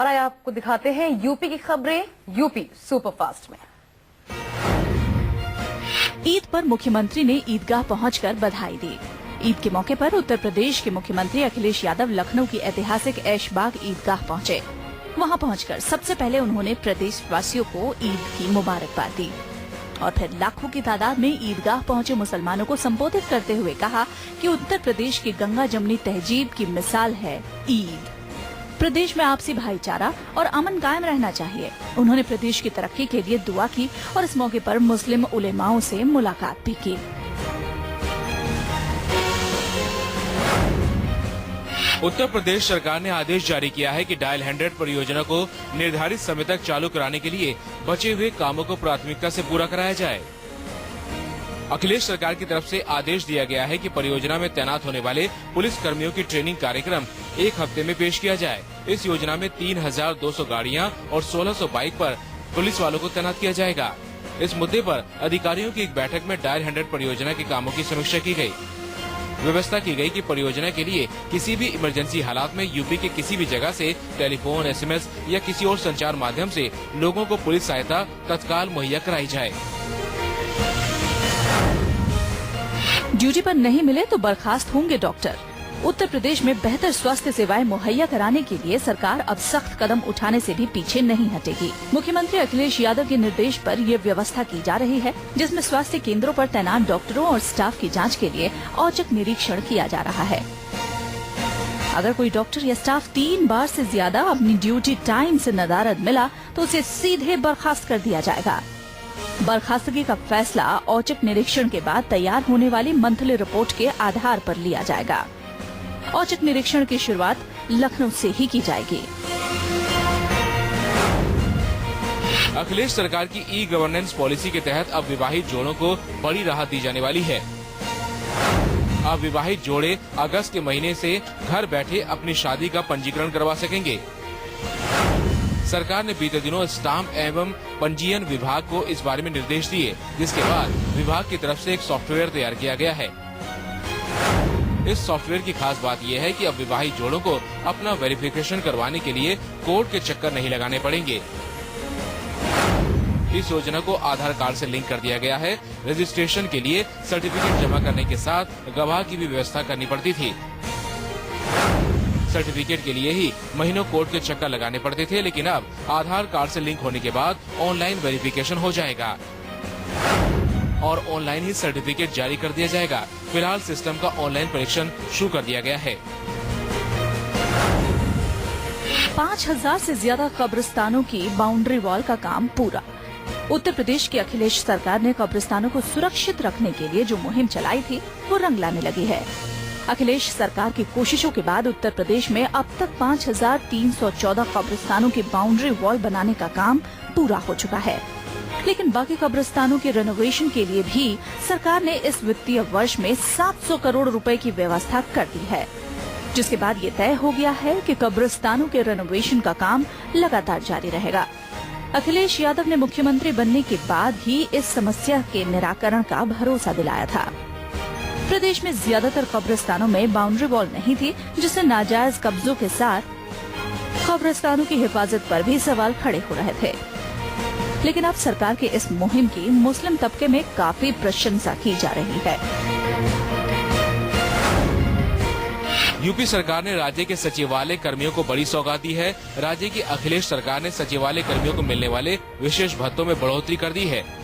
और आइए आपको दिखाते हैं यूपी की खबरें यूपी सुपरफास्ट में। ईद पर मुख्यमंत्री ने ईदगाह पहुंचकर बधाई दी। ईद के मौके पर उत्तर प्रदेश के मुख्यमंत्री अखिलेश यादव लखनऊ की ऐतिहासिक ऐशबाग ईदगाह पहुंचे। वहां पहुंचकर सबसे पहले उन्होंने प्रदेशवासियों को ईद की मुबारकबाद दी और फिर लाखों की तादाद में ईदगाह पहुंचे मुसलमानों को संबोधित करते हुए कहा कि उत्तर प्रदेश की गंगा जमनी तहजीब की मिसाल है ईद। प्रदेश में आपसी भाईचारा और अमन कायम रहना चाहिए। उन्होंने प्रदेश की तरक्की के लिए दुआ की और इस मौके पर मुस्लिम उलेमाओं से मुलाकात भी की। उत्तर प्रदेश सरकार ने आदेश जारी किया है कि डायल 100 परियोजना को निर्धारित समय तक चालू कराने के लिए बचे हुए कामों को प्राथमिकता से पूरा कराया जाए। अखिलेश सरकार की तरफ से आदेश दिया गया है कि परियोजना में तैनात होने वाले पुलिस कर्मियों की ट्रेनिंग कार्यक्रम 1 हफ्ते में पेश किया जाए। इस योजना में 3200 गाड़ियां और 1600 बाइक पर पुलिस वालों को तैनात किया जाएगा। इस मुद्दे पर अधिकारियों की एक बैठक में डायल 100 परियोजना के कामों की समीक्षा की गयी। व्यवस्था की गई कि परियोजना के लिए किसी भी इमरजेंसी हालात में यूपी के किसी भी जगह से टेलीफोन, SMS या किसी और संचार माध्यम से लोगों को पुलिस सहायता तत्काल मुहैया कराई जाए। ड्यूटी पर नहीं मिले तो बर्खास्त होंगे डॉक्टर। उत्तर प्रदेश में बेहतर स्वास्थ्य सेवाएं मुहैया कराने के लिए सरकार अब सख्त कदम उठाने से भी पीछे नहीं हटेगी। मुख्यमंत्री अखिलेश यादव के निर्देश पर ये व्यवस्था की जा रही है, जिसमें स्वास्थ्य केंद्रों पर तैनात डॉक्टरों और स्टाफ की जांच के लिए औचक निरीक्षण किया जा रहा है। अगर कोई डॉक्टर या स्टाफ 3 बार से ज्यादा अपनी ड्यूटी टाइम से नदारद मिला तो उसे सीधे बर्खास्त कर दिया जाएगा। बर्खास्तगी का फैसला औचक निरीक्षण के बाद तैयार होने वाली मंथली रिपोर्ट के आधार पर लिया जाएगा। औचक निरीक्षण की शुरुआत लखनऊ से ही की जाएगी। अखिलेश सरकार की ई गवर्नेंस पॉलिसी के तहत अब विवाहित जोड़ों को बड़ी राहत दी जाने वाली है। अब विवाहित जोड़े अगस्त के महीने से घर बैठे अपनी शादी का पंजीकरण करवा सकेंगे। सरकार ने बीते दिनों स्टाम्प एवं पंजीयन विभाग को इस बारे में निर्देश दिए, जिसके बाद विभाग की तरफ से एक सॉफ्टवेयर तैयार किया गया है। इस सॉफ्टवेयर की खास बात यह है कि अब विवाहित जोड़ों को अपना वेरिफिकेशन करवाने के लिए कोर्ट के चक्कर नहीं लगाने पड़ेंगे। इस योजना को आधार कार्ड से लिंक कर दिया गया है। रजिस्ट्रेशन के लिए सर्टिफिकेट जमा करने के साथ गवाह की भी व्यवस्था करनी पड़ती थी। सर्टिफिकेट के लिए ही महीनों कोर्ट के चक्कर लगाने पड़ते थे, लेकिन अब आधार कार्ड से लिंक होने के बाद ऑनलाइन वेरिफिकेशन हो जाएगा और ऑनलाइन ही सर्टिफिकेट जारी कर दिया जाएगा। फिलहाल सिस्टम का ऑनलाइन परीक्षण शुरू कर दिया गया है। 5000 से ज्यादा कब्रिस्तानों की बाउंड्री वॉल का काम पूरा। उत्तर प्रदेश की अखिलेश सरकार ने कब्रिस्तानों को सुरक्षित रखने के लिए जो मुहिम चलाई थी वो रंग लाने लगी है। अखिलेश सरकार की कोशिशों के बाद उत्तर प्रदेश में अब तक 5314 कब्रिस्तानों की बाउंड्री वॉल बनाने का काम पूरा हो चुका है। लेकिन बाकी कब्रिस्तानों के रेनोवेशन के लिए भी सरकार ने इस वित्तीय वर्ष में 700 करोड़ रुपए की व्यवस्था कर दी है, जिसके बाद ये तय हो गया है कि कब्रिस्तानों के रेनोवेशन का काम लगातार जारी रहेगा। अखिलेश यादव ने मुख्यमंत्री बनने के बाद ही इस समस्या के निराकरण का भरोसा दिलाया था। प्रदेश में ज्यादातर कब्रिस्तानों में बाउंड्री वॉल नहीं थी, जिससे नाजायज कब्जों के साथ कब्रिस्तानों की हिफाजत पर भी सवाल खड़े हो रहे थे। लेकिन अब सरकार की इस मुहिम की मुस्लिम तबके में काफी प्रशंसा की जा रही है। यूपी सरकार ने राज्य के सचिवालय कर्मियों को बड़ी सौगात दी है। राज्य की अखिलेश सरकार ने सचिवालय कर्मियों को मिलने वाले विशेष भत्तों में बढ़ोतरी कर दी है।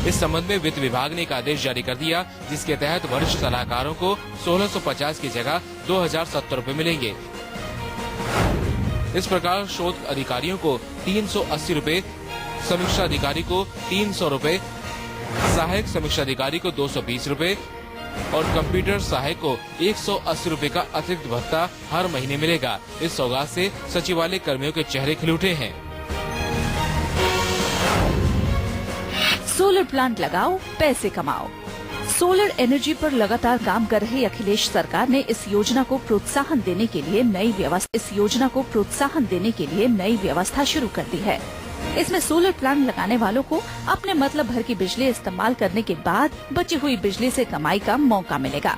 इस संबंध में वित्त विभाग ने एक आदेश जारी कर दिया, जिसके तहत वरिष्ठ सलाहकारों को 1650 की जगह 2070 रूपए मिलेंगे। इस प्रकार शोध अधिकारियों को 380 रूपए, समीक्षा अधिकारी को 300 रूपए, सहायक समीक्षा अधिकारी को 220 रूपए और कंप्यूटर सहायक को 180 रूपए का अतिरिक्त भत्ता हर महीने मिलेगा। इस सौगात से सचिवालय कर्मियों के चेहरे खिल उठे हैं। सोलर प्लांट लगाओ, पैसे कमाओ। सोलर एनर्जी पर लगातार काम कर रही अखिलेश सरकार ने इस योजना को प्रोत्साहन देने के लिए नई व्यवस्था शुरू कर दी है। इसमें सोलर प्लांट लगाने वालों को अपने मतलब भर की बिजली इस्तेमाल करने के बाद बची हुई बिजली से कमाई का मौका मिलेगा,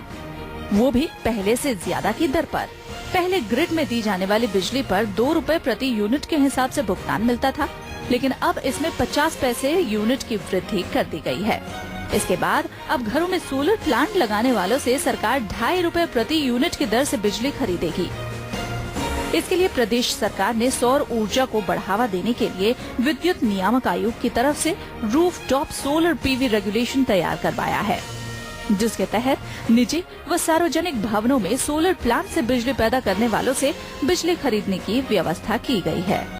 वो भी पहले से ज्यादा की दर पर। पहले ग्रिड में दी जाने वाली बिजली पर 2 रुपए प्रति यूनिट के हिसाब से भुगतान मिलता था, लेकिन अब इसमें 50 पैसे यूनिट की वृद्धि कर दी गई है। इसके बाद अब घरों में सोलर प्लांट लगाने वालों से सरकार 2.5 रुपए प्रति यूनिट की दर से बिजली खरीदेगी। इसके लिए प्रदेश सरकार ने सौर ऊर्जा को बढ़ावा देने के लिए विद्युत नियामक आयोग की तरफ से रूफटॉप सोलर पीवी रेगुलेशन तैयार करवाया है, जिसके तहत निजी व सार्वजनिक भवनों में सोलर प्लांट से बिजली पैदा करने वालों से बिजली खरीदने की व्यवस्था की गई है।